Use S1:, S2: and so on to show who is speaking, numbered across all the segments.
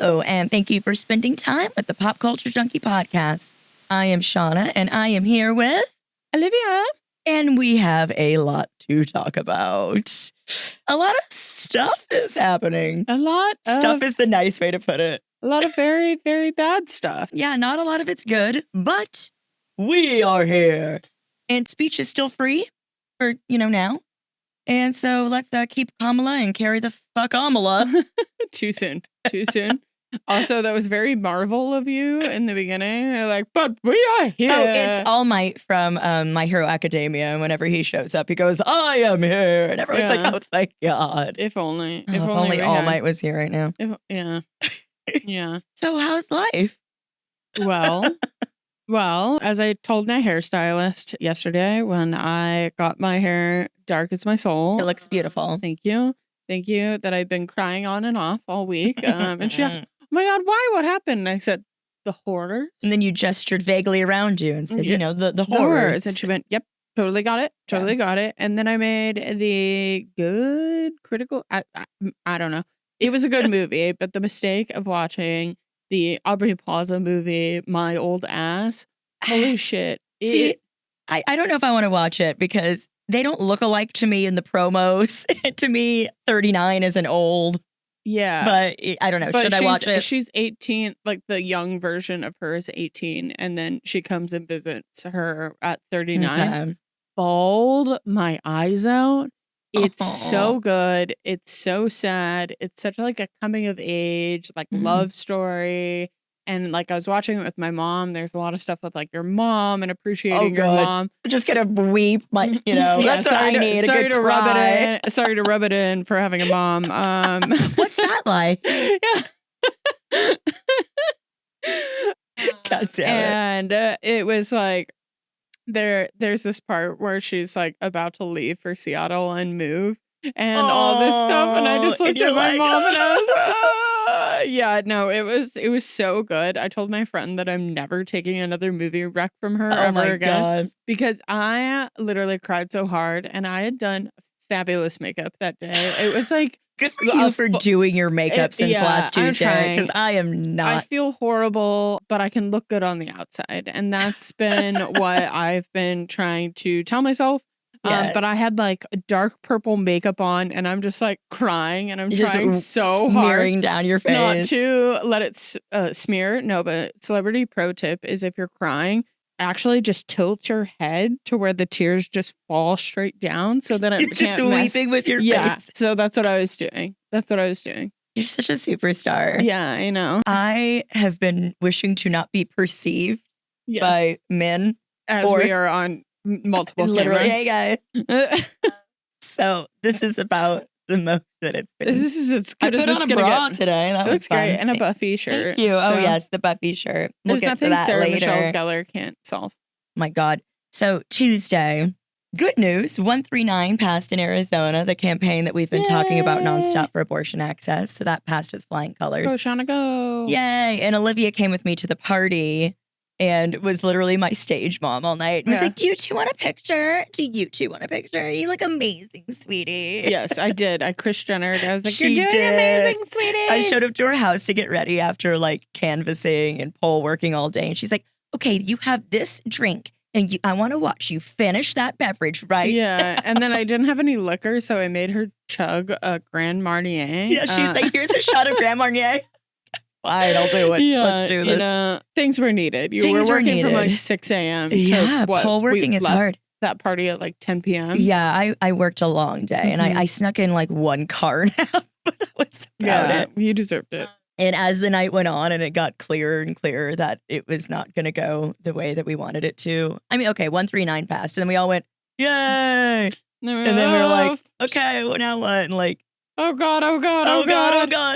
S1: Hello, and thank you for spending time with the Pop Culture Junkie podcast. I am Shauna, and I am here with
S2: Olivia.
S1: And we have a lot to talk about. A lot of stuff is happening. Stuff is the nice way to put it.
S2: A lot of very, very bad stuff.
S1: Yeah, not a lot of it's good, but we are here. And speech is still free for, now. And so let's keep Kamala and carry the fuck Kamala.
S2: Too soon. Also, that was very Marvel of you in the beginning. You're like, but we are here.
S1: Oh, it's All Might from My Hero Academia. And whenever he shows up, he goes, I am here. And everyone's like, oh, thank God.
S2: If only.
S1: If only All Might was here right now.
S2: Yeah.
S1: So how's life?
S2: Well, as I told my hairstylist yesterday when I got my hair dark as my soul.
S1: It looks beautiful.
S2: Thank you, that I've been crying on and off all week. And she asked, oh my God, why? What happened? And I said, the horrors.
S1: And then you gestured vaguely around you and said, the horrors.
S2: Horrors. And she went, yep, totally got it. Got it. And then I made the good critical, I don't know. It was a good movie, but the mistake of watching the Aubrey Plaza movie, My Old Ass, holy shit.
S1: See, I don't know if I want to watch it because they don't look alike to me in the promos. To me, 39 is an old.
S2: Yeah.
S1: But I don't know. Should I watch it?
S2: She's 18, like the young version of her is 18. And then she comes and visits her at 39.
S1: Okay.
S2: Bawled my eyes out. It's so good. It's so sad. It's such like a coming of age, like love story. And like I was watching it with my mom. There's a lot of stuff with like your mom and appreciating your mom.
S1: Just gonna weep, that's what I need.
S2: Sorry to rub it in. Sorry to rub it in for having a mom.
S1: What's that like?
S2: Yeah.
S1: God damn
S2: it. And it was like there's this part where she's like about to leave for Seattle and move and all this stuff. And I just looked at my mom and I was it was so good. I told my friend that I'm never taking another movie rec from her ever again. God. Because I literally cried so hard and I had done fabulous makeup that day. It was like
S1: good for you for doing your makeup since last Tuesday because I am not.
S2: I feel horrible, but I can look good on the outside. And that's been what I've been trying to tell myself. Yeah. But I had like a dark purple makeup on and I'm just like crying and I'm trying so hard.
S1: Smearing down your face.
S2: Not to let it smear. No, but celebrity pro tip is if you're crying, actually just tilt your head to where the tears just fall straight down so that
S1: you're just weeping with your face.
S2: So that's what I was doing.
S1: You're such a superstar.
S2: Yeah, I know.
S1: I have been wishing to not be perceived by men.
S2: As we are on multiple
S1: literally,
S2: cameras.
S1: Hey guys. So this is about the most that it's been.
S2: This is as good
S1: I
S2: as
S1: put
S2: it's
S1: on
S2: going to get.
S1: Today. That was fun.
S2: Great. And a Buffy shirt.
S1: Thank you. So. Oh, yes. The Buffy shirt. We'll
S2: There's
S1: get
S2: nothing
S1: to that
S2: Sarah
S1: later.
S2: Michelle Gellar can't solve.
S1: My God. So Tuesday, good news. 139 passed in Arizona, the campaign that we've been talking about nonstop for abortion access. So that passed with flying colors.
S2: Go, Shauna, go.
S1: Yay. And Olivia came with me to the party and was literally my stage mom all night. And was like, do you two want a picture? You look amazing, sweetie.
S2: Yes, I did. I Kris Jenner'd. I was like,
S1: you're
S2: doing amazing, sweetie.
S1: I showed up to her house to get ready after like canvassing and pole working all day. And she's like, okay, you have this drink. And I want to watch you finish that beverage, right?
S2: Yeah. And then I didn't have any liquor, so I made her chug a Grand Marnier.
S1: Yeah, she's like, here's a shot of Grand Marnier. Fine, I'll do it.
S2: Yeah,
S1: let's do this.
S2: Things were needed. You were working from like 6 a.m.
S1: Yeah, pole working is hard.
S2: That party at like 10 p.m.
S1: Yeah, I worked a long day and I snuck in like one car nap, but that was about it.
S2: You deserved it.
S1: And as the night went on and it got clearer and clearer that it was not going to go the way that we wanted it to. I mean, okay, 139 passed and then we all went, yay. And then we were like, okay, well, now what? And like,
S2: oh God.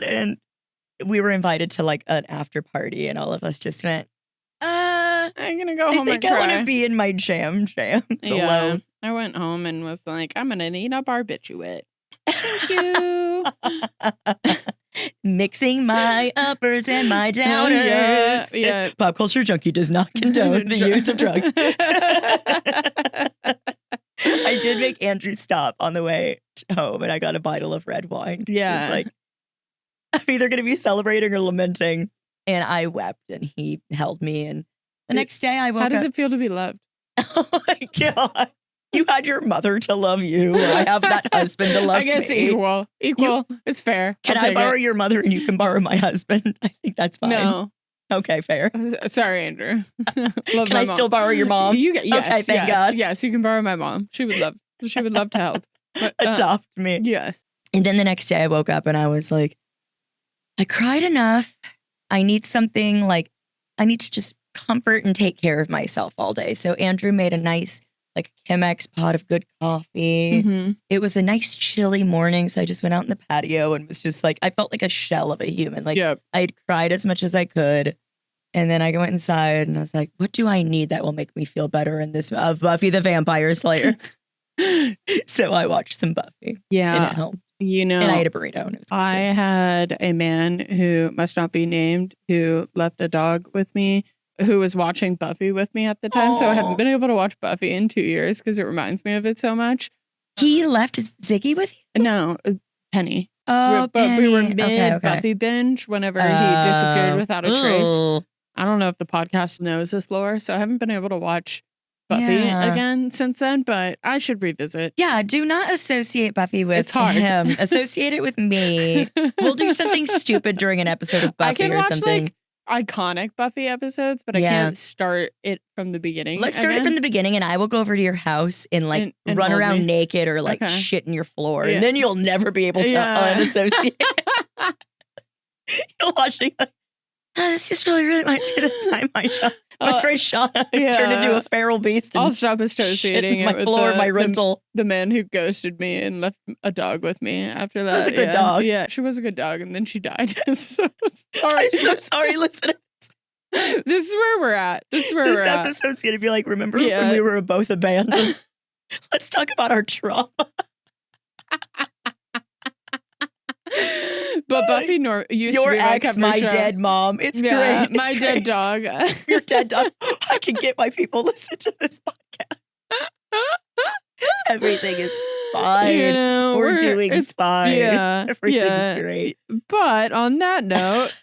S1: And we were invited to like an after party and all of us just went,
S2: I'm going to go home and cry.
S1: I want to be in my jams alone.
S2: I went home and was like, I'm going to need a barbiturate. Thank you.
S1: Mixing my uppers and my downers.
S2: Yeah.
S1: Pop Culture Junkie does not condone the use of drugs. I did make Andrew stop on the way home and I got a bottle of red wine.
S2: Yeah.
S1: It was like, I'm either going to be celebrating or lamenting. And I wept and he held me. And the next day I woke up.
S2: How does it feel to be loved?
S1: Oh my God. You had your mother to love you. I have that husband to love me.
S2: I guess equal. It's fair.
S1: Can I borrow your mother and you can borrow my husband? I think that's fine.
S2: No.
S1: Okay, fair.
S2: Sorry, Andrew.
S1: Can I still borrow your mom?
S2: Yes,
S1: okay, thank God.
S2: Yes, you can borrow my mom. She would love to help. But,
S1: adopt me.
S2: Yes.
S1: And then the next day I woke up and I was like, I cried enough. I need something like, I need to just comfort and take care of myself all day. So Andrew made a nice like Chemex pot of good coffee.
S2: Mm-hmm.
S1: It was a nice chilly morning. So I just went out in the patio and was just like, I felt like a shell of a human. Like I had cried as much as I could. And then I went inside and I was like, what do I need that will make me feel better in this of Buffy the Vampire Slayer? So I watched some Buffy.
S2: Yeah.
S1: And it helped.
S2: You know,
S1: and I ate a burrito. And it was
S2: I had a man who must not be named who left a dog with me who was watching Buffy with me at the time. So I haven't been able to watch Buffy in 2 years because it reminds me of it so much.
S1: He left Ziggy with you?
S2: No, Penny.
S1: Oh,
S2: but
S1: Penny.
S2: we were mid Buffy binge whenever he disappeared without a trace. I don't know if the podcast knows this lore, so I haven't been able to watch Buffy again since then, but I should revisit.
S1: Yeah, do not associate Buffy with
S2: hard.
S1: him. Associate it with me. We'll do something stupid during an episode of Buffy
S2: I can
S1: or
S2: watch
S1: something.
S2: Like iconic Buffy episodes, but I can't start it from the beginning.
S1: Let's start it from the beginning, and I will go over to your house and like
S2: and
S1: run
S2: hold
S1: around
S2: me.
S1: naked or like shit in your floor,
S2: Yeah.
S1: and then you'll never be able to unassociate. You'll watch it like, this just really reminds me of the time my friend Shauna turned into a feral beast. And
S2: I'll stop associating it
S1: my
S2: with
S1: floor, my rental.
S2: The man who ghosted me and left a dog with me after that.
S1: That was a good dog.
S2: Yeah, she was a good dog, and then she died. So
S1: sorry. I'm so sorry, listener.
S2: This is where we're at. This
S1: episode's going to be like, remember when we were both abandoned? Let's talk about our trauma.
S2: But Buffy used
S1: your
S2: to be
S1: ex, my dead mom. It's great. It's
S2: my dead dog.
S1: Your dead dog. I can get my people listen to this podcast. Everything is fine.
S2: You know,
S1: we're doing fine.
S2: Yeah,
S1: everything's great.
S2: But on that note,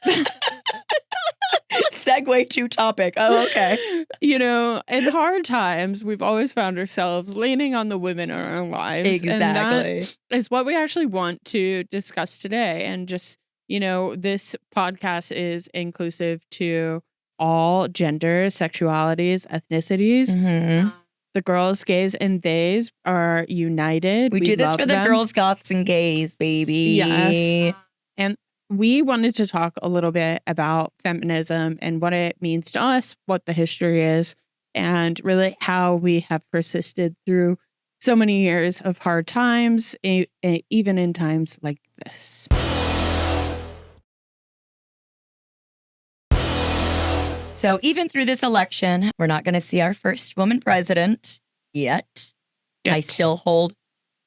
S1: segue to topic. Oh, okay.
S2: You know, in hard times, we've always found ourselves leaning on the women in our lives.
S1: Exactly.
S2: And that is what we actually want to discuss today. And just, you know, this podcast is inclusive to all genders, sexualities, ethnicities.
S1: Mm-hmm.
S2: The girls, gays, and theys are united.
S1: We do this for the girls, goths, and gays, baby.
S2: Yes. And we wanted to talk a little bit about feminism and what it means to us, what the history is, and really how we have persisted through so many years of hard times, even in times like this.
S1: So even through this election, we're not going to see our first woman president yet. I still hold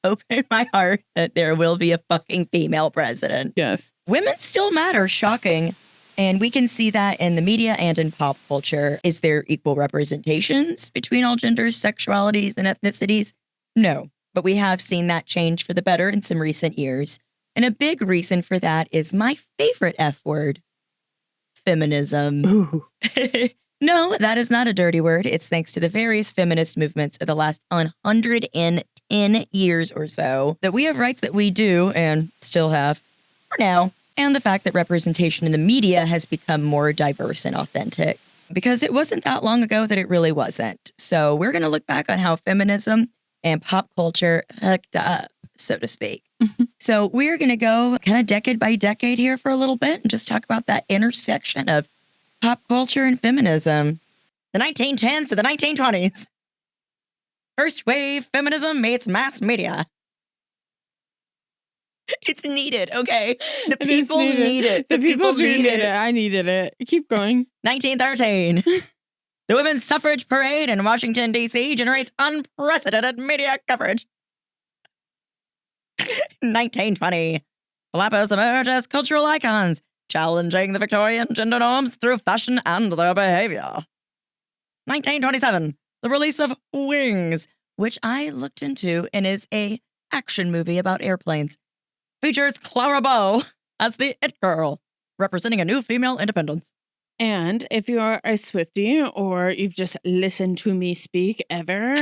S1: hope in my heart that there will be a fucking female president.
S2: Yes.
S1: Women still matter, shocking. And we can see that in the media and in pop culture. Is there equal representations between all genders, sexualities, and ethnicities? No, but we have seen that change for the better in some recent years. And a big reason for that is my favorite F word. Feminism.
S2: Ooh.
S1: No, that is not a dirty word. It's thanks to the various feminist movements of the last 110 years or so that we have rights that we do and still have for now. And the fact that representation in the media has become more diverse and authentic. Because it wasn't that long ago that it really wasn't. So we're going to look back on how feminism and pop culture hooked up, so to speak. So we're going to go kind of decade by decade here for a little bit and just talk about that intersection of pop culture and feminism. The 1910s to the 1920s. First wave feminism meets mass media. It's needed, okay? The people need it.
S2: The people do need it. I needed it. Keep going.
S1: 1913. The women's suffrage parade in Washington, D.C. generates unprecedented media coverage. 1920. Flappers emerge as cultural icons, challenging the Victorian gender norms through fashion and their behavior. 1927. The release of Wings, which I looked into and is a action movie about airplanes. Features Clara Bow, as the it girl, representing a new female independence.
S2: And if you are a Swiftie or you've just listened to me speak ever,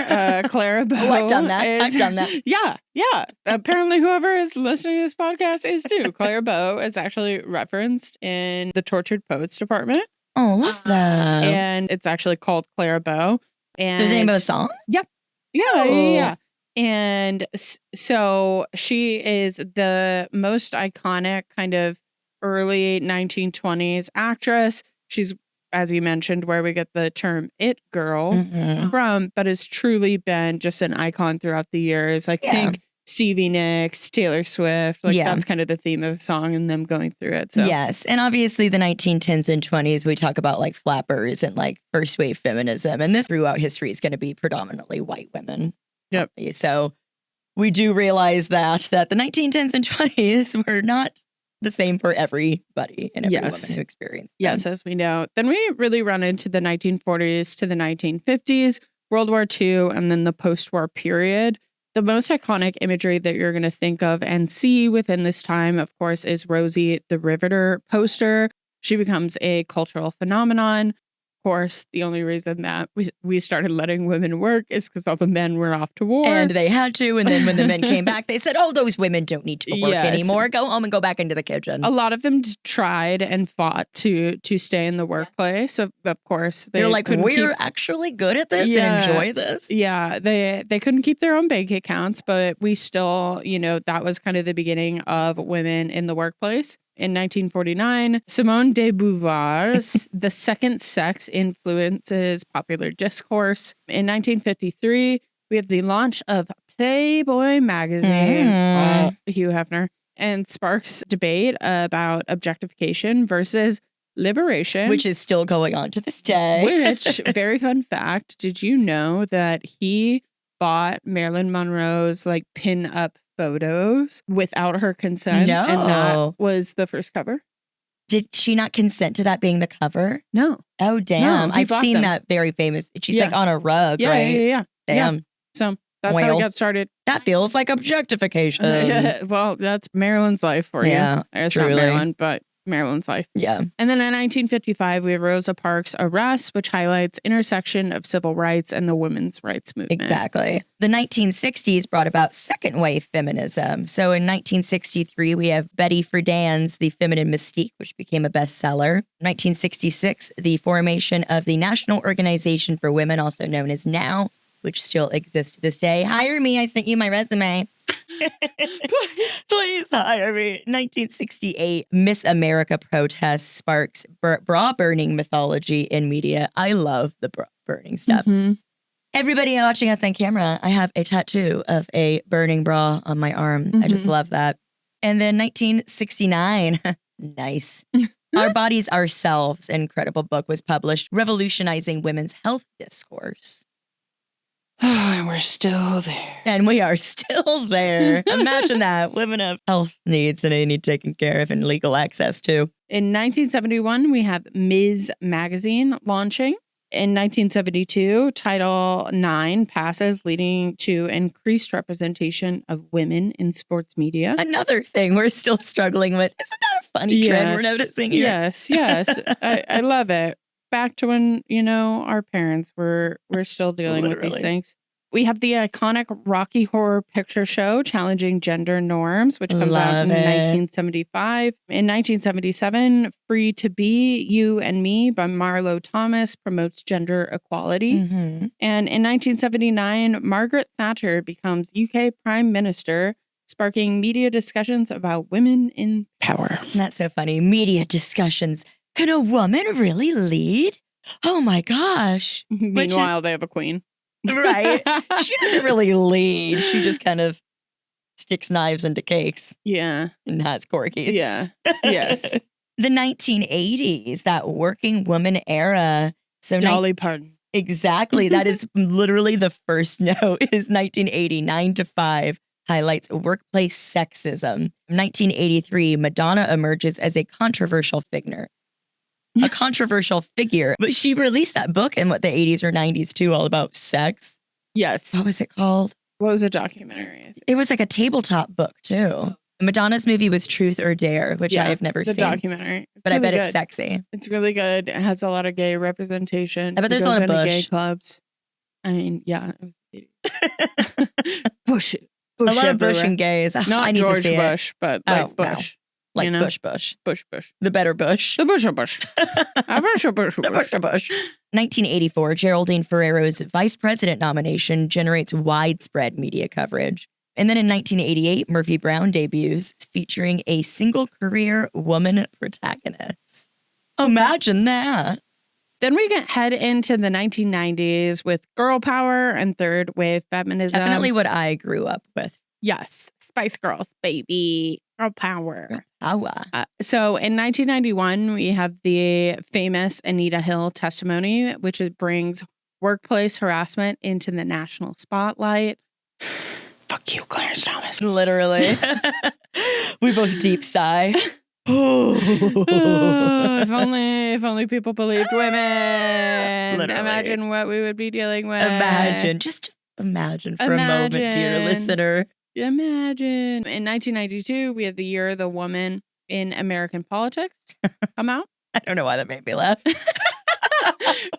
S2: Clara Bow.
S1: Oh, I've done that. I've done that.
S2: Yeah. Apparently, whoever is listening to this podcast is too. Clara Bow is actually referenced in the Tortured Poets department.
S1: Oh, love that.
S2: And it's actually called Clara Bow. And
S1: there's the name of a song?
S2: Yep. Yeah. And so she is the most iconic kind of early 1920s actress. She's, as you mentioned, where we get the term it girl from, but has truly been just an icon throughout the years. I think Stevie Nicks, Taylor Swift, that's kind of the theme of the song and them going through it. So.
S1: Yes. And obviously the 1910s and 20s, we talk about like flappers and like first wave feminism. And this throughout history is going to be predominantly white women.
S2: Yep.
S1: So we do realize that the 1910s and 20s were not the same for everybody and every woman who experienced them.
S2: Yes, as we know. Then we really run into the 1940s to the 1950s, World War II, and then the post-war period. The most iconic imagery that you're going to think of and see within this time, of course, is Rosie the Riveter poster. She becomes a cultural phenomenon. Of course, the only reason that we started letting women work is because all the men were off to war.
S1: And they had to. And then when the men came back, they said, oh, those women don't need to work anymore. Go home and go back into the kitchen.
S2: A lot of them tried and fought to stay in the workplace. So, of course,
S1: they're like, we're actually good at this and enjoy this.
S2: Yeah, they couldn't keep their own bank accounts, but we still, that was kind of the beginning of women in the workplace. In 1949, Simone de Beauvoir's The Second Sex influences popular discourse. In 1953, we have the launch of Playboy magazine, Hugh Hefner, and sparks debate about objectification versus liberation.
S1: Which is still going on to this day.
S2: Which, very fun fact, did you know that he bought Marilyn Monroe's pin-up photos without her consent?
S1: No.
S2: And that was the first cover.
S1: Did she not consent to that being the cover?
S2: No.
S1: Oh, damn.
S2: No,
S1: I've seen that very famous. She's on a rug, right?
S2: Yeah.
S1: Damn.
S2: Yeah. So that's how it got started.
S1: That feels like objectification.
S2: Well, that's Marilyn's life for you.
S1: Yeah,
S2: it's
S1: truly.
S2: not Marilyn, but Marilyn's life.
S1: Yeah.
S2: And then in 1955, we have Rosa Parks' arrest, which highlights intersection of civil rights and the women's rights movement.
S1: Exactly. The 1960s brought about second wave feminism. So in 1963, we have Betty Friedan's The Feminine Mystique, which became a bestseller. 1966, the formation of the National Organization for Women, also known as NOW, which still exists to this day. Hire me. I sent you my resume. Please hire me. 1968, Miss America protests sparks bra burning mythology in media. I love the bra burning stuff. Everybody watching us on camera, I have a tattoo of a burning bra on my arm. I just love that. And then 1969, nice. Our Bodies Ourselves, an incredible book, was published, revolutionizing women's health discourse.
S2: And we're still there.
S1: And we are still there. Imagine that. Women have health needs and they need taken care of and legal access to.
S2: In 1971, we have Ms. Magazine launching. In 1972, Title IX passes, leading to increased representation of women in sports media.
S1: Another thing we're still struggling with. Isn't that a funny trend we're noticing here?
S2: Yes. I love it. Back to when, our parents were still dealing with these things. We have the iconic Rocky Horror Picture Show challenging gender norms, which comes out in 1975. In 1977, Free to Be You and Me by Marlo Thomas promotes gender equality. And in 1979, Margaret Thatcher becomes UK Prime Minister, sparking media discussions about women in power.
S1: Isn't that so funny? Media discussions. Can a woman really lead? Oh my gosh.
S2: Meanwhile, they have a queen.
S1: Right. She doesn't really lead. She just kind of sticks knives into cakes.
S2: Yeah.
S1: And has corgis.
S2: Yeah. Yes.
S1: The 1980s, that working woman era. So
S2: Dolly Parton.
S1: Exactly. That is literally the first note is 1980, 9 to 5. Highlights workplace sexism. 1983, Madonna emerges as a controversial figure. But she released that book in the 80s or 90s too, all about sex.
S2: Yes.
S1: What was it called?
S2: What was a documentary?
S1: It was like a tabletop book too. Madonna's movie was Truth or Dare, which I have never
S2: the
S1: seen.
S2: documentary.
S1: But I bet
S2: good.
S1: it's sexy.
S2: It's really good. It has a lot of gay representation.
S1: I bet there's a lot of bush.
S2: Gay clubs. I mean, yeah. Bush.
S1: A lot
S2: everywhere.
S1: of bush and gays.
S2: Not
S1: I need
S2: George
S1: to see
S2: Bush, but like Bush.
S1: No. Like
S2: you know?
S1: Bush.
S2: Bush.
S1: The better Bush.
S2: The Bush. Bush.
S1: The Bush. 1984, Geraldine Ferrero's vice president nomination generates widespread media coverage. And then in 1988, Murphy Brown debuts, featuring a single career woman protagonist. Imagine that.
S2: Then we head into the 1990s with girl power and third wave feminism.
S1: Definitely what I grew up with.
S2: Yes. Spice Girls, baby. Girl power. So in 1991, we have the famous Anita Hill testimony, which brings workplace harassment into the national spotlight. Fuck you, Clarence Thomas.
S1: Literally. We both deep sigh.
S2: If only people believed women.
S1: Literally.
S2: Imagine what we would be dealing with.
S1: Just imagine for a moment, dear listener.
S2: Imagine. In 1992, we had the Year of the Woman in American Politics come out.
S1: I don't know why that made me laugh.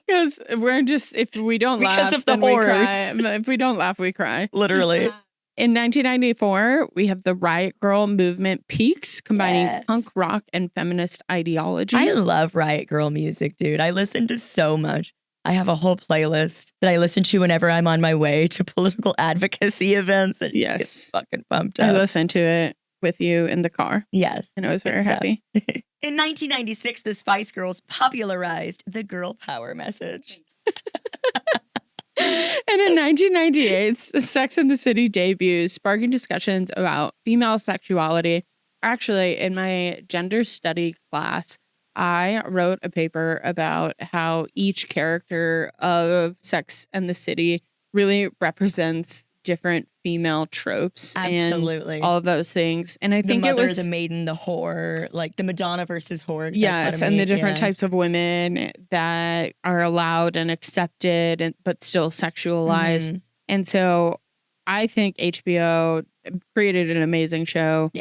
S2: Because we're just, if we don't laugh,
S1: because of the
S2: then
S1: horrors.
S2: We cry. If we don't laugh, we cry.
S1: Literally.
S2: In 1994, we have the Riot Girl movement peaks, combining punk rock and feminist ideology.
S1: I love Riot Girl music, dude. I listen to so much. I have a whole playlist that I listen to whenever I'm on my way to political advocacy events. And just get fucking pumped up.
S2: I listened to it with you in the car.
S1: Yes.
S2: And I was very happy.
S1: In 1996, the Spice Girls popularized the girl power message.
S2: And in 1998, Sex and the City debuts, sparking discussions about female sexuality. Actually, in my gender study class, I wrote a paper about how each character of Sex and the City really represents different female tropes.
S1: Absolutely.
S2: And all of those things. And I think
S1: the mother,
S2: it was
S1: the maiden, the whore, like the Madonna versus whore.
S2: Yes, and the different types of women that are allowed and accepted, but still sexualized. Mm-hmm. And so I think HBO created an amazing show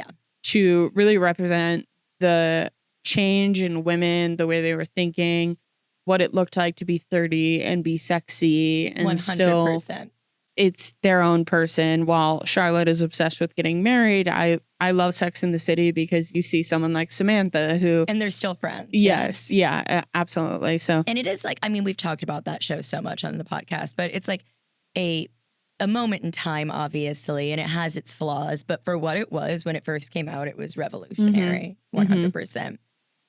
S2: to really represent the change in women, the way they were thinking, what it looked like to be 30 and be sexy and 100%. Still it's their own person. While Charlotte is obsessed with getting married, I love Sex and the City because you see someone like Samantha who...
S1: And they're still friends.
S2: Yes. Yeah, absolutely. So,
S1: and it is like, I mean, we've talked about that show so much on the podcast, but it's like a moment in time, obviously, and it has its flaws. But for what it was when it first came out, it was revolutionary, 100%.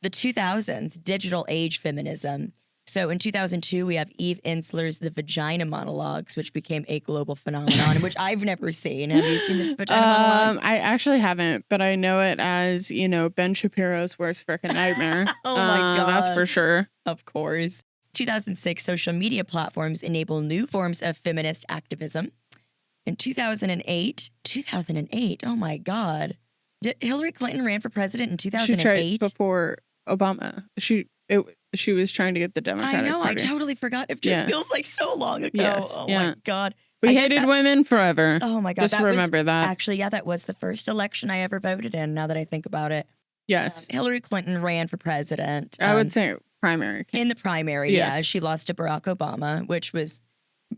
S1: The 2000s, digital age feminism. So in 2002, we have Eve Ensler's The Vagina Monologues, which became a global phenomenon, which I've never seen. Have you seen The Vagina Monologues?
S2: I actually haven't, but I know it as, Ben Shapiro's worst frickin' nightmare.
S1: Oh my God.
S2: That's for sure.
S1: Of course. 2006, social media platforms enable new forms of feminist activism. In 2008, oh my God. Hillary Clinton ran for president in 2008.
S2: She tried before Obama. She was trying to get the Democratic Party.
S1: I totally forgot. It just feels like so long ago.
S2: Yes,
S1: oh my God.
S2: We hated women forever.
S1: Oh my God.
S2: Just remember that.
S1: Actually, that was the first election I ever voted in, now that I think about it.
S2: Yes.
S1: Hillary Clinton ran for president.
S2: I would say primary.
S1: In the primary, yes. She lost to Barack Obama,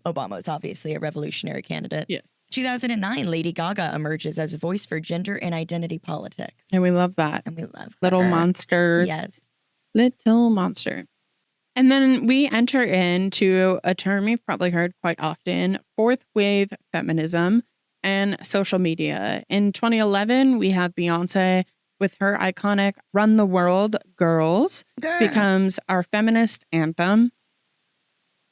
S1: Obama was obviously a revolutionary candidate.
S2: Yes.
S1: 2009, Lady Gaga emerges as a voice for gender and identity politics.
S2: And we love that.
S1: And we love
S2: Little
S1: her.
S2: Monsters.
S1: Yes.
S2: Little monster. And then we enter into a term you've probably heard quite often, fourth wave feminism and social media. In 2011, we have Beyonce with her iconic Run the World Girls becomes our feminist anthem.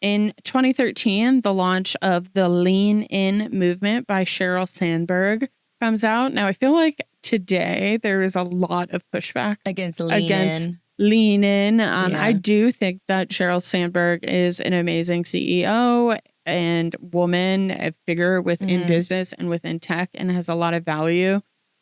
S2: In 2013, the launch of the Lean In movement by Sheryl Sandberg comes out. Now, I feel like today there is a lot of pushback
S1: against
S2: Lean In. I do think that Sheryl Sandberg is an amazing CEO and woman, a figure within business and within tech, and has a lot of value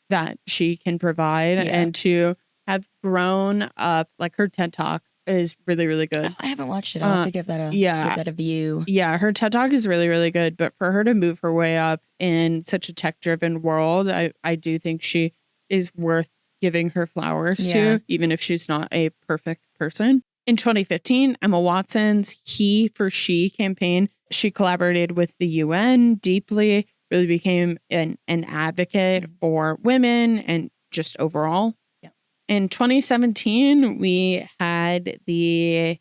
S2: that she can provide. And to have grown up, like her TED Talk is really, really good.
S1: I haven't watched it. I'll have to give that a view.
S2: Yeah, her TED Talk is really, really good. But for her to move her way up in such a tech-driven world, I do think she is worth giving her flowers to, even if she's not a perfect person. In 2015, Emma Watson's He for She campaign, she collaborated with the UN deeply, really became an advocate for women and just overall. Yeah. In 2017, we had the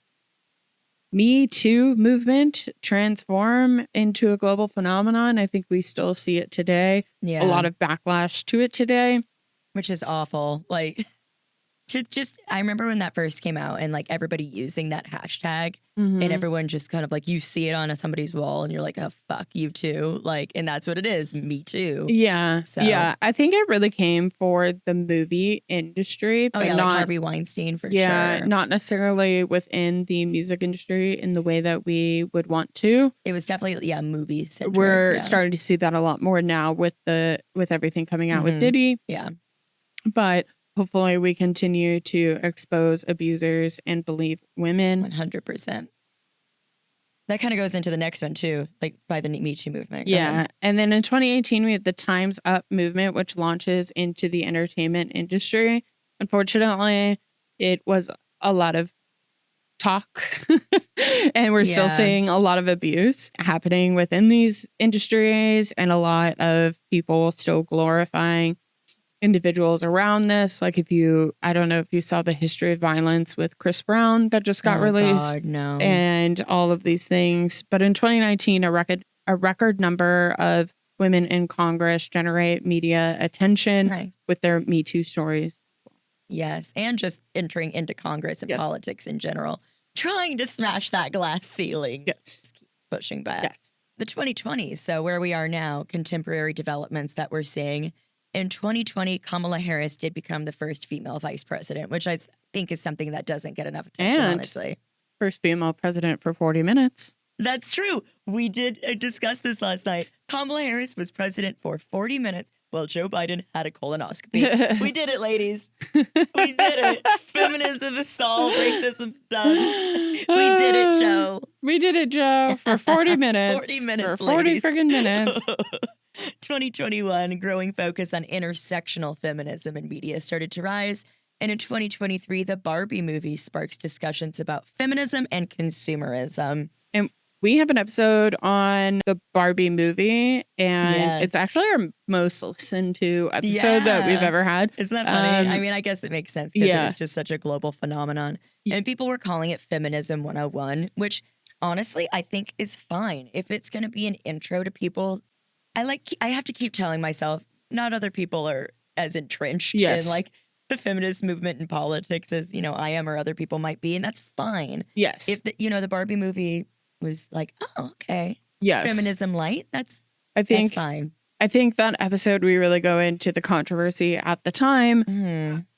S2: Me Too movement transform into a global phenomenon. I think we still see it today. Yeah. A lot of backlash to it today.
S1: Which is awful. Like, I remember when that first came out and like everybody using that hashtag and everyone just kind of like, you see it on somebody's wall and you're like, oh, fuck you too. Like, and that's what it is. Me too.
S2: Yeah. So. Yeah. I think it really came for the movie industry.
S1: But not like Harvey Weinstein for sure. Yeah.
S2: Not necessarily within the music industry in the way that we would want to.
S1: It was definitely, movies.
S2: We're starting to see that a lot more now with everything coming out with Diddy.
S1: Yeah.
S2: But hopefully we continue to expose abusers and believe women.
S1: 100%. That kind of goes into the next one too, like by the Me Too movement.
S2: Yeah. And then in 2018, we had the Time's Up movement, which launches into the entertainment industry. Unfortunately, it was a lot of talk and we're still seeing a lot of abuse happening within these industries and a lot of people still glorifying individuals around this. Like I don't know if you saw the history of violence with Chris Brown that just got released.
S1: God, no.
S2: And all of these things. But in 2019, a record number of women in Congress generate media attention with their Me Too stories.
S1: Yes. And just entering into Congress and politics in general, trying to smash that glass ceiling.
S2: Yes.
S1: Just keep pushing back.
S2: Yes.
S1: The 2020s. So where we are now, contemporary developments that we're seeing. In 2020, Kamala Harris did become the first female vice president, which I think is something that doesn't get enough attention, honestly.
S2: First female president for 40 minutes.
S1: That's true. We did discuss this last night. Kamala Harris was president for 40 minutes while Joe Biden had a colonoscopy. We did it, ladies. We did it. Feminism is solved. Racism's done. We did it, Joe.
S2: We did it, Joe, for 40 minutes.
S1: 40 minutes,
S2: for 40 friggin' minutes.
S1: 2021, growing focus on intersectional feminism in media started to rise. And in 2023, the Barbie movie sparks discussions about feminism and consumerism.
S2: And we have an episode on the Barbie movie, and it's actually our most listened to episode that we've ever had.
S1: Isn't that funny? I mean, I guess it makes sense because it was just such a global phenomenon. And people were calling it Feminism 101, which honestly, I think is fine. If it's going to be an intro to people, I have to keep telling myself, not other people are as entrenched in like the feminist movement and politics as, I am or other people might be. And that's fine.
S2: Yes.
S1: If the Barbie movie was like, oh, okay.
S2: Yes.
S1: Feminism light. That's fine.
S2: I think that episode, we really go into the controversy at the time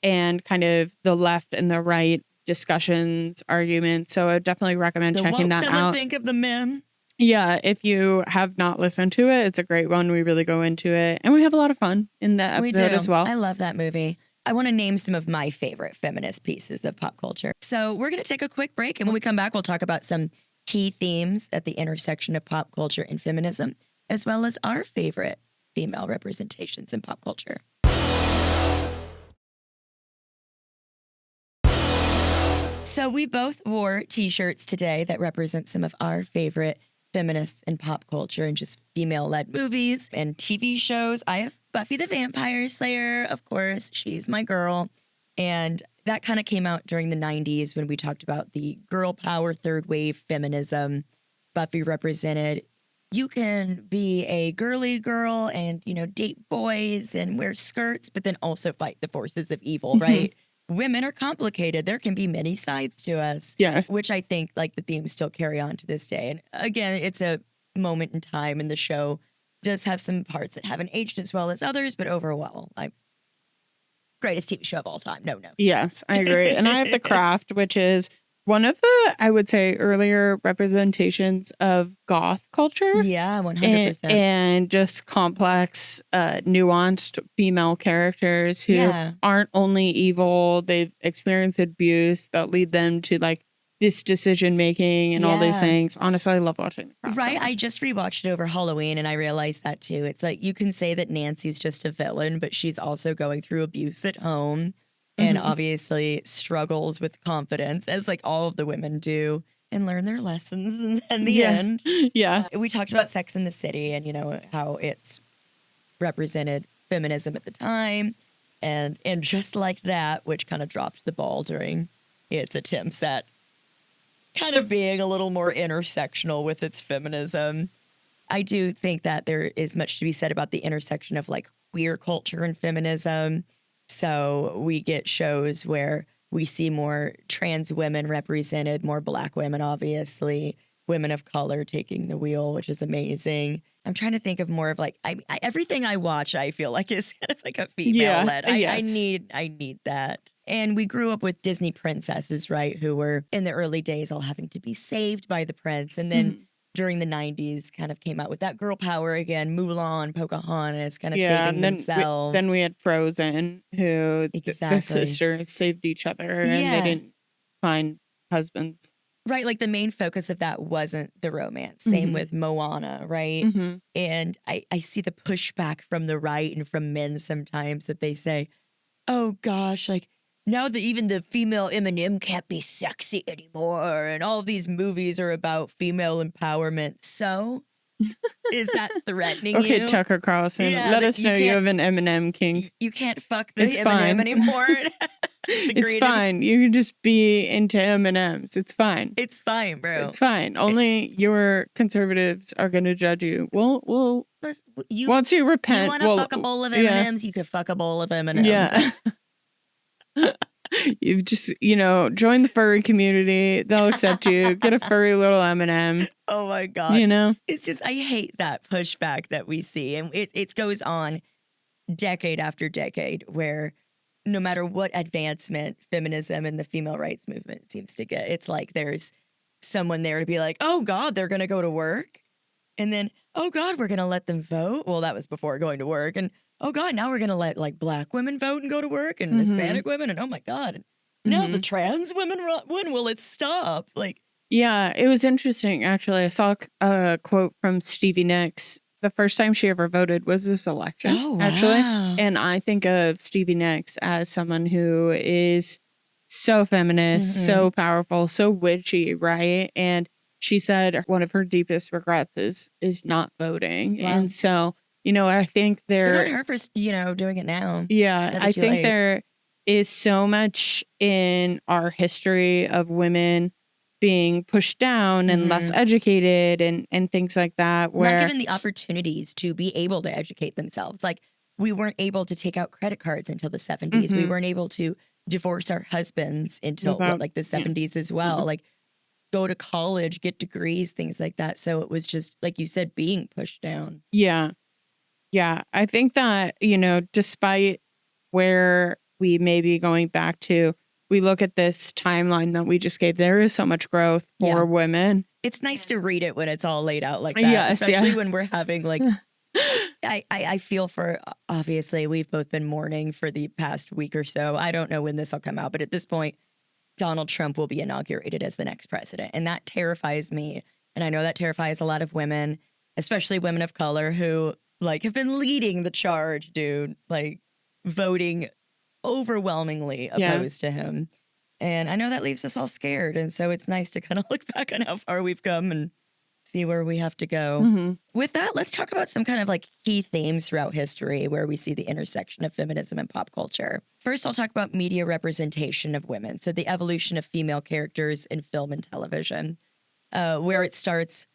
S2: and kind of the left and the right discussions, arguments. So I would definitely recommend checking that out.
S1: Someone think of the men.
S2: Yeah, if you have not listened to it, it's a great one. We really go into it. And we have a lot of fun in that episode as well.
S1: I love that movie. I want to name some of my favorite feminist pieces of pop culture. So we're going to take a quick break. And when we come back, we'll talk about some key themes at the intersection of pop culture and feminism, as well as our favorite female representations in pop culture. So we both wore t-shirts today that represent some of our favorite feminists in pop culture and just female-led movies and TV shows. I have Buffy the Vampire Slayer, of course. She's my girl. And that kind of came out during the 90s when we talked about the girl power third wave feminism. Buffy represented, you can be a girly girl and, date boys and wear skirts, but then also fight the forces of evil, right? Women are complicated. There can be many sides to us.
S2: Yes.
S1: Which I think like the themes still carry on to this day. And again, it's a moment in time and the show does have some parts that haven't aged as well as others, but overall, greatest TV show of all time. No.
S2: Yes, I agree. And I have The Craft, which is one of the, I would say, earlier representations of goth culture.
S1: Yeah, 100%.
S2: And just complex, nuanced female characters who aren't only evil, they've experienced abuse that lead them to like this decision making and all these things. Honestly, I love watching The Crown.
S1: Right.
S2: So
S1: I just rewatched it over Halloween and I realized that too. It's like you can say that Nancy's just a villain, but she's also going through abuse at home and obviously struggles with confidence, as like all of the women do, and learn their lessons in the end.
S2: Yeah.
S1: We talked about Sex in the City and, you know, how it's represented feminism at the time. And just like that, which kind of dropped the ball during its attempts at kind of being a little more intersectional with its feminism. I do think that there is much to be said about the intersection of like queer culture and feminism. So we get shows where we see more trans women represented, more Black women, obviously, women of color taking the wheel, which is amazing. I'm trying to think of more of like everything I watch, I feel like is kind of like a female led. I need that. And we grew up with Disney princesses, right? Who were in the early days all having to be saved by the prince. And then during the 90s kind of came out with that girl power again, Mulan, Pocahontas kind of saving themselves.
S2: Then we had Frozen, who the sisters saved each other and they didn't find husbands.
S1: Right, like the main focus of that wasn't the romance. Same with Moana, right? And I see the pushback from the right and from men sometimes that they say, oh gosh, like now that even the female Eminem can't be sexy anymore and all of these movies are about female empowerment. So is that threatening you?
S2: Okay, Tucker Carlson, let us know you have an Eminem kink.
S1: You can't fuck the Eminem anymore.
S2: It's fine. You can just be into M&Ms. It's fine.
S1: It's fine, bro.
S2: It's fine. Only your conservatives are going to judge you. Well, once you repent,
S1: you want to fuck a bowl of M&Ms, you could fuck a bowl of M&Ms.
S2: Yeah. You've just, join the furry community. They'll accept you. Get a furry little M&M.
S1: Oh my God. It's just, I hate that pushback that we see. And it goes on decade after decade where no matter what advancement feminism and the female rights movement seems to get, it's like there's someone there to be like, oh God, they're going to go to work. And then, oh God, we're going to let them vote. Well, that was before going to work. And oh God, now we're going to let like Black women vote and go to work and Hispanic women. And oh my God, and now the trans women, when will it stop? Like,
S2: yeah, it was interesting. Actually, I saw a quote from Stevie Nicks. The first time she ever voted was this election, actually. And I think of Stevie Nicks as someone who is so feminist, so powerful, so witchy, right? And she said one of her deepest regrets is not voting. Wow. And so, I think
S1: good on her for, doing it now.
S2: Yeah, I think there is so much in our history of women being pushed down and less educated and things like that. Where
S1: not given the opportunities to be able to educate themselves. Like we weren't able to take out credit cards until the 70s. We weren't able to divorce our husbands until the 70s as well. Like go to college, get degrees, things like that. So it was just, like you said, being pushed down.
S2: Yeah. Yeah. I think that, despite where we may be going back to, we look at this timeline that we just gave, there is so much growth for women.
S1: It's nice to read it when it's all laid out like that, especially when we're having like, I feel for, obviously, we've both been mourning for the past week or so. I don't know when this will come out, but at this point, Donald Trump will be inaugurated as the next president. And that terrifies me. And I know that terrifies a lot of women, especially women of color who like have been leading the charge, dude, like voting overwhelmingly opposed to him. And I know that leaves us all scared. And so it's nice to kind of look back on how far we've come and see where we have to go. With that, let's talk about some kind of like key themes throughout history where we see the intersection of feminism and pop culture. First, I'll talk about media representation of women. So the evolution of female characters in film and television, where it starts.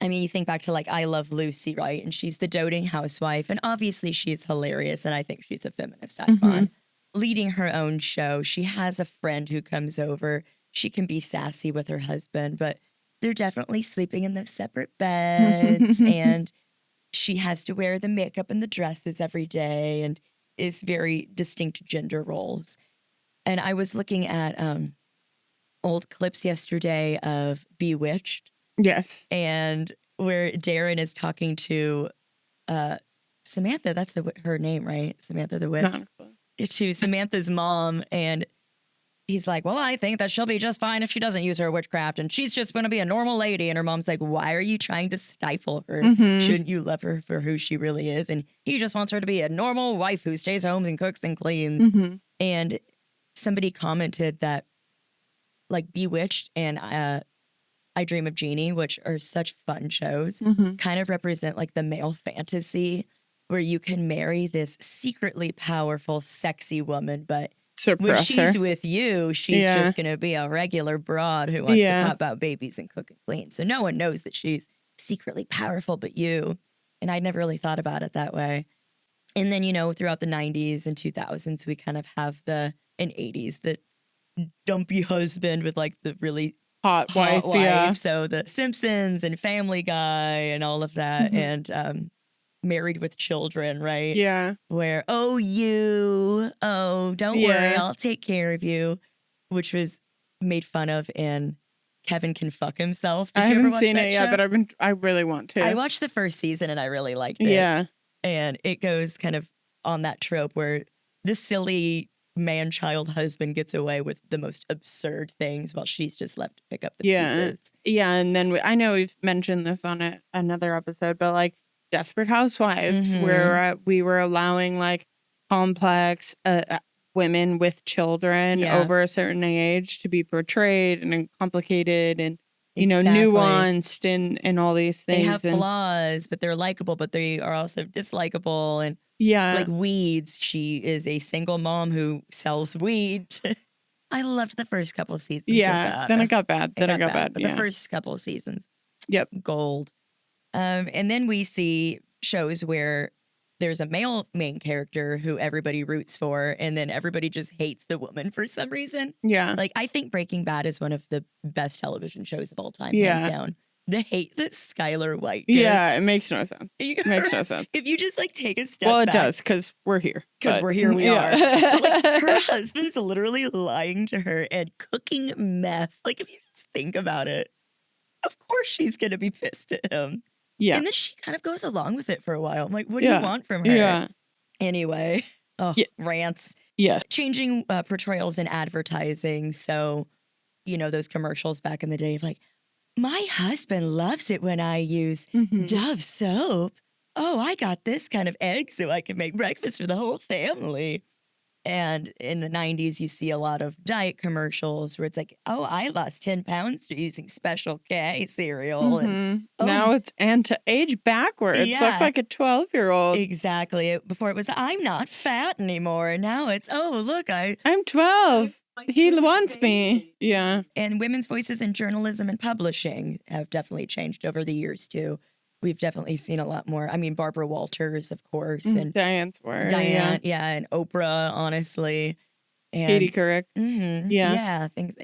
S1: I mean, you think back to like I Love Lucy, right? And she's the doting housewife. And obviously she's hilarious. And I think she's a feminist icon. Leading her own show. She has a friend who comes over. She can be sassy with her husband, but they're definitely sleeping in those separate beds. And she has to wear the makeup and the dresses every day and is very distinct gender roles. And I was looking at old clips yesterday of Bewitched.
S2: Yes.
S1: And where Darren is talking to Samantha, that's her name, right? Samantha the Witch. To Samantha's mom. And he's like, well, I think that she'll be just fine if she doesn't use her witchcraft and she's just going to be a normal lady. And her mom's like, why are you trying to stifle her? Shouldn't you love her for who she really is? And he just wants her to be a normal wife who stays home and cooks and cleans. And somebody commented that like Bewitched and I Dream of Jeannie, which are such fun shows, kind of represent like the male fantasy where you can marry this secretly powerful, sexy woman, but when she's with you, she's just going to be a regular broad who wants to pop out babies and cook and clean. So no one knows that she's secretly powerful but you. And I never really thought about it that way. And then, you know, throughout the 90s and 2000s, we kind of have and 80s, the dumpy husband with like the really
S2: hot wife. Yeah.
S1: So the Simpsons and Family Guy and all of that. And Married with Children, right?
S2: Yeah.
S1: Where, don't worry, I'll take care of you, which was made fun of in Kevin Can Fuck Himself.
S2: I haven't seen it yet, but I really want to.
S1: I watched the first season and I really liked it.
S2: Yeah.
S1: And it goes kind of on that trope where this silly man-child husband gets away with the most absurd things while she's just left to pick up the pieces.
S2: Yeah, and then I know we've mentioned this on another episode, but like Desperate Housewives, where we were allowing like complex women with children over a certain age to be portrayed and complicated and you know nuanced and all these things.
S1: They have flaws, but they're likable, but they are also dislikable. And like Weeds, she is a single mom who sells weed. I loved the first couple seasons.
S2: Yeah, then it got bad. But
S1: the first couple seasons, gold. And then we see shows where there's a male main character who everybody roots for, and then everybody just hates the woman for some reason.
S2: Yeah.
S1: Like, I think Breaking Bad is one of the best television shows of all time, hands down. The hate that Skylar White gets.
S2: Yeah, it makes no sense. It makes no sense.
S1: If you just, like, take a step
S2: back. Well, it
S1: back,
S2: does, because we're here.
S1: Because we're here, we are. But, like, her husband's literally lying to her and cooking meth. Like, if you just think about it, of course she's going to be pissed at him.
S2: Yeah.
S1: And then she kind of goes along with it for a while. I'm like, what do you want from her?
S2: Yeah.
S1: Anyway, rants.
S2: Yes.
S1: Changing portrayals in advertising. So, you know, those commercials back in the day of like, my husband loves it when I use Dove soap. Oh, I got this kind of egg so I can make breakfast for the whole family. And in the 90s, you see a lot of diet commercials where it's like, oh, I lost 10 pounds using Special K cereal. And,
S2: now it's to age backwards. Look like a 12-year-old.
S1: Exactly. Before it was, I'm not fat anymore. And now it's, oh, look, I'm
S2: 12. He wants me. Yeah.
S1: And women's voices in journalism and publishing have definitely changed over the years, too. We've definitely seen a lot more. I mean, Barbara Walters, of course. And
S2: Diane's work.
S1: Diane, and Oprah, honestly. And
S2: Katie Couric.
S1: Yeah. Things.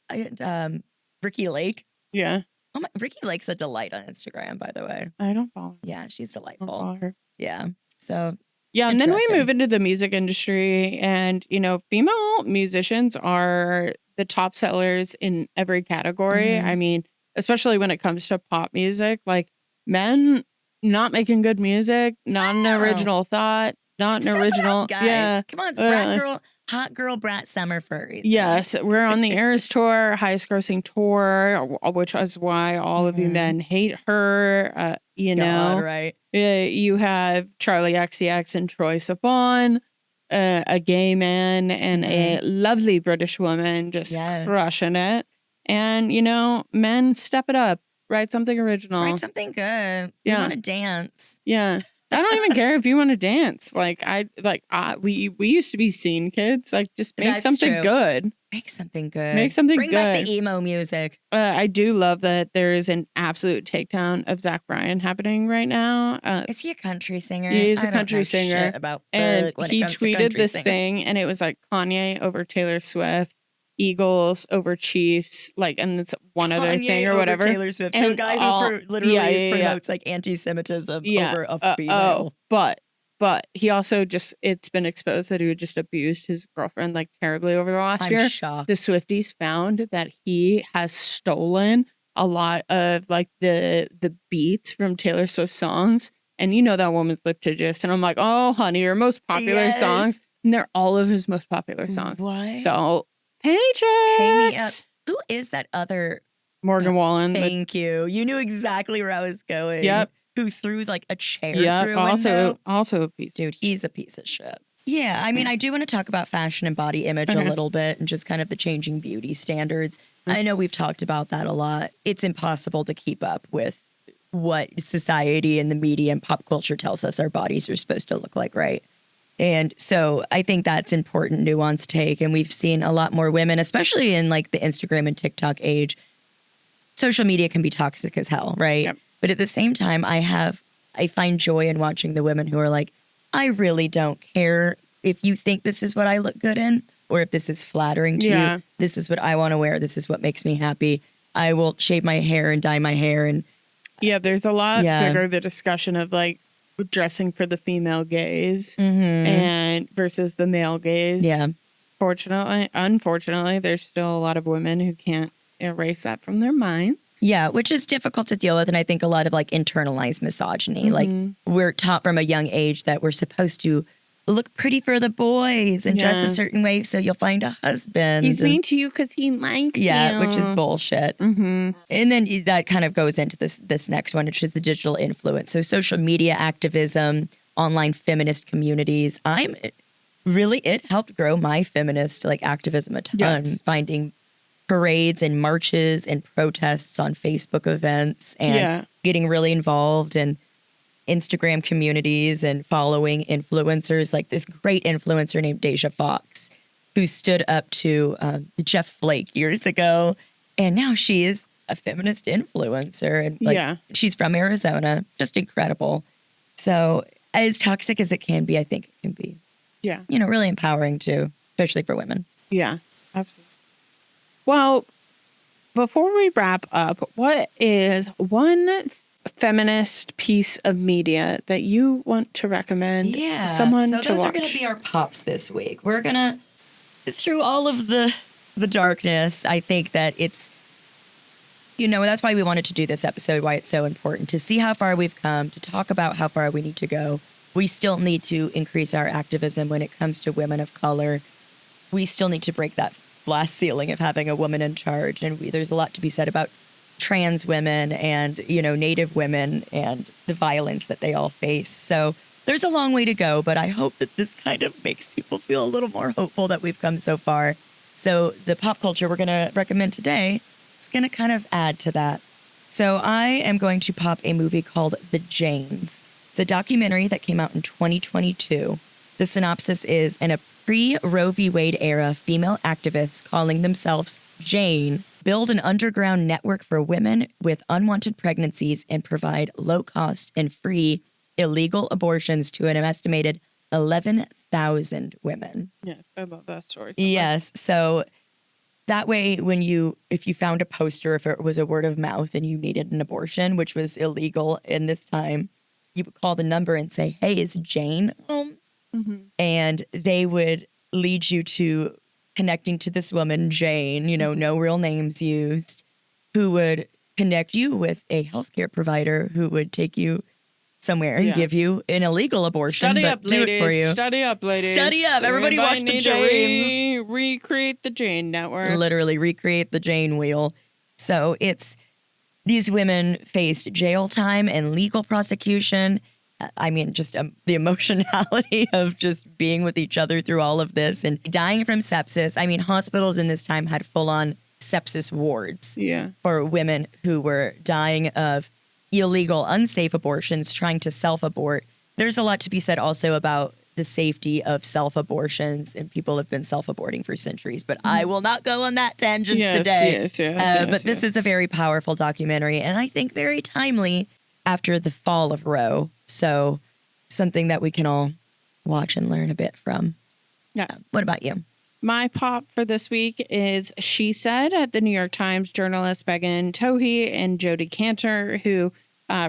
S1: And Ricki Lake.
S2: Yeah.
S1: Oh my, Ricki Lake's a delight on Instagram, by the way.
S2: I don't follow her.
S1: Yeah, she's delightful.
S2: I don't follow her.
S1: Yeah. So.
S2: Yeah, and then we move into the music industry, and, you know, female musicians are the top sellers in every category. I mean, especially when it comes to pop music, like, men not making good music, not an original thought, not an original.
S1: Guys. Yeah, come on, it's hot girl brat summer for a reason.
S2: Yes, we're on the Eras tour, highest grossing tour, which is why all of you men hate her. You know,
S1: right?
S2: You have Charlie XCX and Troye Sivan, a gay man and a lovely British woman just crushing it. And you know, men, step it up. Write something original.
S1: Write something good. You want to dance.
S2: Yeah. I don't even care if you want to dance. We used to be scene kids. Like, just make something good.
S1: Make something good.
S2: Make something
S1: Bring
S2: good.
S1: Bring back the emo music.
S2: I do love that there is an absolute takedown of Zach Bryan happening right now.
S1: Is he a country singer?
S2: He is a country singer. And he tweeted this
S1: singer.
S2: thing, and it was like Kanye over Taylor Swift, Eagles over Chiefs, like, and it's one other
S1: Kanye
S2: thing or whatever.
S1: Taylor Swift. So a guy who literally promotes like anti-Semitism over a female.
S2: But he also it's been exposed that he just abused his girlfriend like terribly over the last year.
S1: Shocked.
S2: The Swifties found that he has stolen a lot of like the beats from Taylor Swift songs. And you know that woman's litigious. And I'm like, oh, honey, your most popular songs. And they're all of his most popular songs.
S1: What?
S2: So Paychecks.
S1: Pay me up. Who is that other?
S2: Morgan Wallen.
S1: Thank you. You knew exactly where I was going.
S2: Yep.
S1: Who threw like a chair through a window.
S2: Also a piece.
S1: Dude, he's a piece of shit. Yeah, I mean, I do want to talk about fashion and body image a little bit and just kind of the changing beauty standards. I know we've talked about that a lot. It's impossible to keep up with what society and the media and pop culture tells us our bodies are supposed to look like, right? And so I think that's important nuanced take. And we've seen a lot more women, especially in like the Instagram and TikTok age. Social media can be toxic as hell, right?
S2: Yep.
S1: But at the same time, I find joy in watching the women who are like, I really don't care if you think this is what I look good in or if this is flattering to you. This is what I want to wear. This is what makes me happy. I will shave my hair and dye my hair. And
S2: there's a lot bigger the discussion of like dressing for the female gaze and versus the male gaze. Yeah. Unfortunately, there's still a lot of women who can't erase that from their minds.
S1: Yeah, which is difficult to deal with. And I think a lot of like internalized misogyny. Like we're taught from a young age that we're supposed to look pretty for the boys and dress a certain way so you'll find a husband.
S2: He's mean to you because he likes you.
S1: Yeah, which is bullshit. And then that kind of goes into this next one, which is the digital influence. So social media activism, online feminist communities. It helped grow my feminist like activism a ton, finding parades and marches and protests on Facebook events and getting really involved in Instagram communities and following influencers like this great influencer named Deja Fox, who stood up to Jeff Flake years ago. And now she is a feminist influencer. And she's from Arizona. Just incredible. So as toxic as it can be, I think it can be, really empowering too, especially for women.
S2: Yeah, absolutely. Well, before we wrap up, what is one feminist piece of media that you want to recommend someone to watch? So those are going to
S1: be our pops this week. We're going to, through all of the darkness, I think that it's, that's why we wanted to do this episode, why it's so important to see how far we've come, to talk about how far we need to go. We still need to increase our activism when it comes to women of color. We still need to break that glass ceiling of having a woman in charge. And there's a lot to be said about trans women and, Native women and the violence that they all face. So there's a long way to go, but I hope that this kind of makes people feel a little more hopeful that we've come so far. So the pop culture we're going to recommend today is going to kind of add to that. So I am going to pop a movie called The Janes. It's a documentary that came out in 2022. The synopsis is, in a pre-Roe v. Wade era, female activists calling themselves Jane build an underground network for women with unwanted pregnancies and provide low-cost and free illegal abortions to an estimated 11,000 women.
S2: Yes, I love that story.
S1: Yes, so that way, if you found a poster, if it was a word of mouth and you needed an abortion, which was illegal in this time, you would call the number and say, "Hey, is Jane home?" And they would lead you to connecting to this woman, Jane, no real names used, who would connect you with a healthcare provider who would take you somewhere and give you an illegal abortion.
S2: Study up, ladies.
S1: Do it for you.
S2: Study up, ladies.
S1: Study up. Everybody watch The Janes.
S2: Recreate the Jane network.
S1: Literally recreate the Jane wheel. So these women faced jail time and legal prosecution. I mean, just the emotionality of just being with each other through all of this and dying from sepsis. I mean, hospitals in this time had full-on sepsis wards for women who were dying of illegal, unsafe abortions, trying to self-abort. There's a lot to be said also about the safety of self-abortions, and people have been self-aborting for centuries. But I will not go on that tangent today. But this is a very powerful documentary, and I think very timely after the fall of Roe. So something that we can all watch and learn a bit from.
S2: Yeah.
S1: What about you?
S2: My pop for this week is She Said at the New York Times. Journalists Megan Tohey and Jodi Kantor, who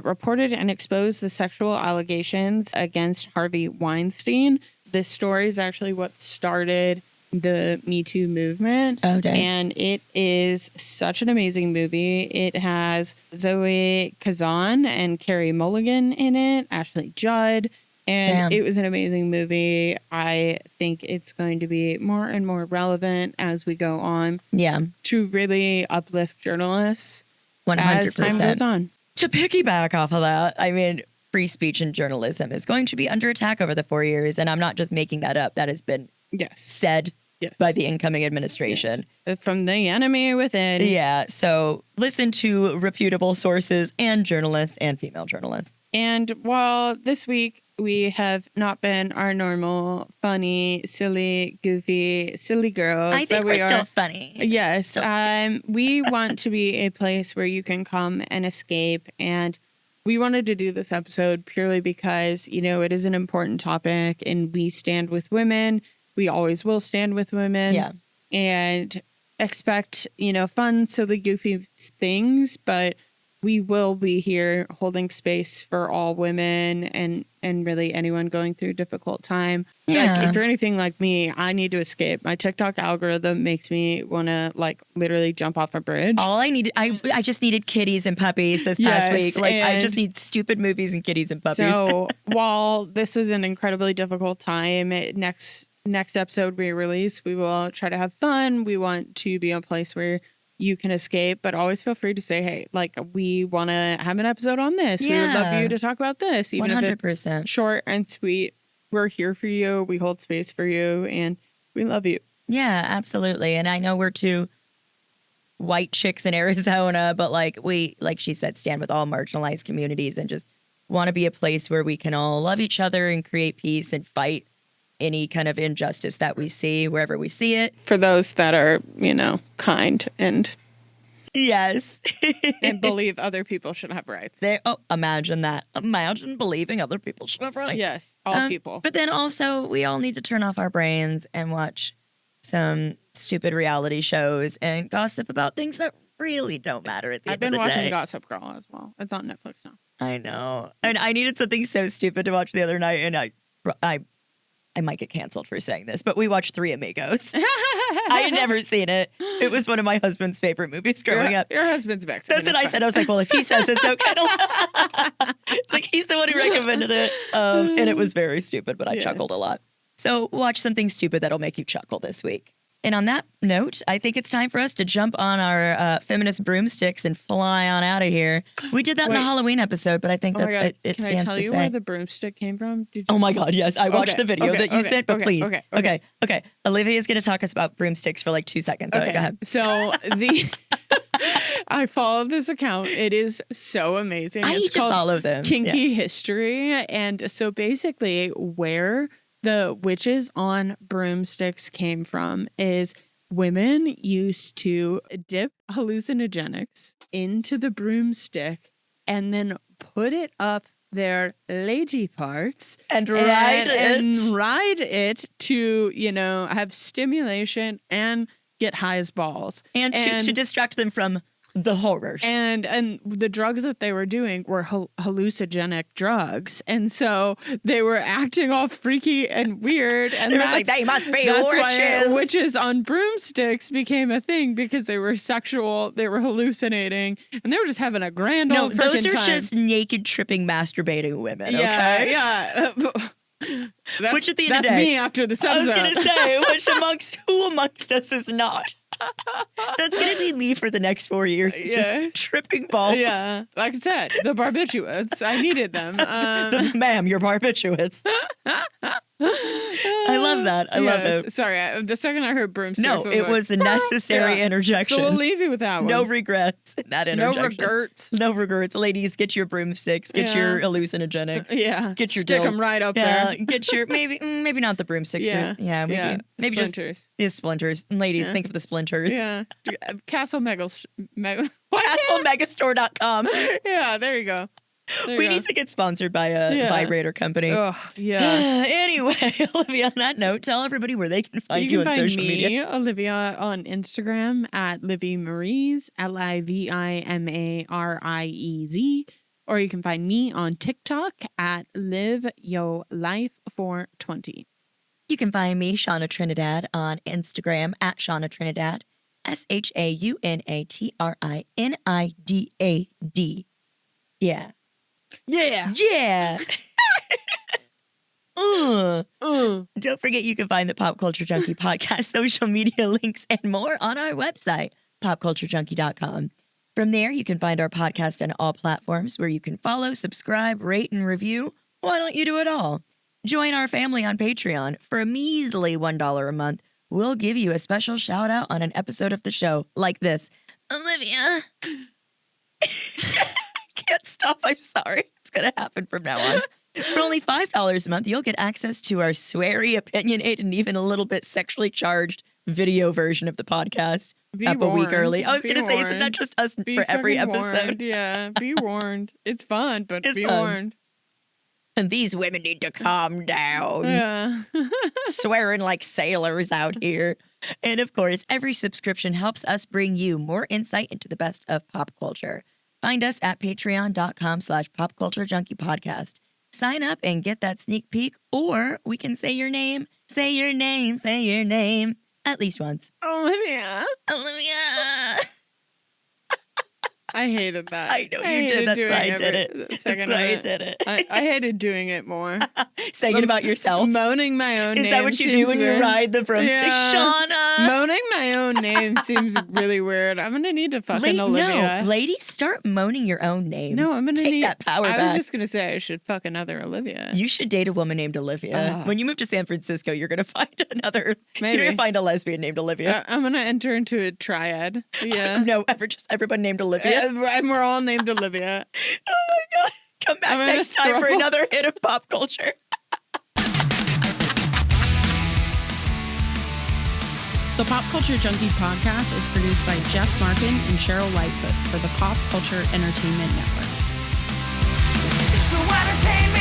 S2: reported and exposed the sexual allegations against Harvey Weinstein. This story is actually what started the Me Too movement.
S1: Oh, dang.
S2: And it is such an amazing movie. It has Zoe Kazan and Carey Mulligan in it, Ashley Judd, And it was an amazing movie. I think it's going to be more and more relevant as we go on.
S1: Yeah.
S2: To really uplift journalists
S1: 100%.
S2: as time goes on.
S1: To piggyback off of that, I mean, free speech in journalism is going to be under attack over the 4 years. And I'm not just making that up. That has been said by the incoming administration.
S2: Yes. From the enemy within.
S1: Yeah. So listen to reputable sources and journalists and female journalists.
S2: And while this week we have not been our normal, funny, silly, goofy, silly girls.
S1: I think we're still funny.
S2: Yes. We want to be a place where you can come and escape. And we wanted to do this episode purely because, you know, it is an important topic and we stand with women. We always will stand with women.
S1: Yeah.
S2: And expect, you know, fun, silly, goofy things. But we will be here holding space for all women and really anyone going through a difficult time.
S1: Yeah.
S2: Like, if you're anything like me, I need to escape. My TikTok algorithm makes me want to, like, literally jump off a bridge.
S1: All I needed, I just needed kitties and puppies this past week. Like, I just need stupid movies and kitties and puppies.
S2: So while this is an incredibly difficult time, next episode we release, we will try to have fun. We want to be a place where you can escape, but always feel free to say, hey, like, we want to have an episode on this.
S1: Yeah.
S2: We would love you to talk about this. Even
S1: 100%.
S2: if it's short and sweet, we're here for you. We hold space for you and we love you.
S1: Yeah, absolutely. And I know we're two white chicks in Arizona, but like she said, stand with all marginalized communities and just want to be a place where we can all love each other and create peace and fight any kind of injustice that we see wherever we see it.
S2: For those that are, you know, kind and
S1: yes,
S2: and believe other people should have rights.
S1: Imagine that. Imagine believing other people should have rights.
S2: Yes, all people.
S1: But then also, we all need to turn off our brains and watch some stupid reality shows and gossip about things that really don't matter at the end of the day.
S2: I've been watching Gossip Girl as well. It's on Netflix now.
S1: I know. And I needed something so stupid to watch the other night, and I might get canceled for saying this, but we watched Three Amigos. I had never seen it. It was one of my husband's favorite movies growing up.
S2: Your husband's Mexican.
S1: That's what I said. I was like, well, if he says it's okay. It's like he's the one who recommended it. And it was very stupid, but I chuckled a lot. So watch something stupid that'll make you chuckle this week. And on that note, I think it's time for us to jump on our feminist broomsticks and fly on out of here. We did that in the Halloween episode, but I think that it stands to say.
S2: Can I tell you where the broomstick came from?
S1: Oh my God, yes. I watched the video that you sent, but please. Okay. Olivia is going to talk us about broomsticks for like 2 seconds. Okay, go ahead.
S2: So I follow this account. It is so amazing.
S1: I need to follow them.
S2: Kinky History. And so basically where the witches on broomsticks came from is women used to dip hallucinogenics into the broomstick and then put it up their lady parts
S1: and ride
S2: it to, you know, have stimulation and get high as balls
S1: and to distract them from the horrors.
S2: And the drugs that they were doing were hallucinogenic drugs. And so they were acting all freaky and weird. And
S1: it was like, they must be witches.
S2: Why witches on broomsticks became a thing, because they were sexual, they were hallucinating, and they were just having a grand old freaking time.
S1: Those are just naked, tripping, masturbating women, okay?
S2: Yeah.
S1: Which at the end
S2: of the day, that's me after this episode.
S1: I was going to say, who amongst us is not? That's going to be me for the next 4 years. It's just tripping balls.
S2: Yeah. Like I said, the barbiturates. I needed them.
S1: Ma'am, you're barbiturates. I love that. I love it.
S2: Sorry, the second I heard broomsticks,
S1: it was a necessary interjection.
S2: So we'll leave you with that one.
S1: No regrets in that interjection. No regrets. Ladies, get your broomsticks. Get your hallucinogenics.
S2: Yeah.
S1: Get your
S2: Stick them right up there.
S1: Get your, maybe not the broomsticks. Maybe
S2: splinters.
S1: Just splinters. Ladies, think of the splinters.
S2: Yeah. Castle
S1: CastleMegastore.com.
S2: Yeah, there you go.
S1: We need to get sponsored by a vibrator company.
S2: Oh, yeah.
S1: Anyway, Olivia, on that note, tell everybody where they can find you on social media.
S2: You can find me, Olivia, on Instagram at Livy Maries, LIVIMARIEZ. Or you can find me on TikTok at Live Yo Life 420.
S1: You can find me, Shauna Trinidad, on Instagram at Shauna Trinidad, SHAUNATRINIDAD. Yeah.
S2: Yeah.
S1: Yeah. Don't forget you can find the Pop Culture Junkie podcast, social media links, and more on our website, popculturejunkie.com. From there, you can find our podcast on all platforms where you can follow, subscribe, rate, and review. Why don't you do it all? Join our family on Patreon. For a measly $1 a month, we'll give you a special shout out on an episode of the show like this. Olivia. Can't stop. I'm sorry. It's going to happen from now on. For only $5 a month, you'll get access to our sweary, opinionated, and even a little bit sexually charged video version of the podcast up a week early. I was going to say, isn't that just us for every episode?
S2: Warned. Yeah, be warned. It's fun, but be warned.
S1: And these women need to calm down.
S2: Yeah.
S1: Swearing like sailors out here. And of course, every subscription helps us bring you more insight into the best of pop culture. Find us at patreon.com/popculturejunkiepodcast. Sign up and get that sneak peek, or we can say your name, say your name at least once.
S2: Olivia. I hated that.
S1: I know you did. That's why I did it. That's why I did it.
S2: I hated doing it more.
S1: Saying it about yourself?
S2: Moaning my own name.
S1: Is that what you do when you ride the broomstick? Yeah. Shauna!
S2: Moaning my own name seems really weird. I'm going to need to fucking Olivia.
S1: No, ladies, start moaning your own names.
S2: No, I'm going to need
S1: that power back.
S2: I was just going to say I should fuck another Olivia.
S1: You should date a woman named Olivia. When you move to San Francisco, you're going to find another. Maybe. You're going to find a lesbian named Olivia.
S2: I'm going to enter into a triad. Yeah.
S1: No, everyone named Olivia.
S2: And we're all named Olivia.
S1: Oh my God. Come back next time for another hit of pop culture.
S3: The Pop Culture Junkie podcast is produced by Jeff Markin and Cheryl Lightfoot for the Pop Culture Entertainment Network.
S4: So entertainment.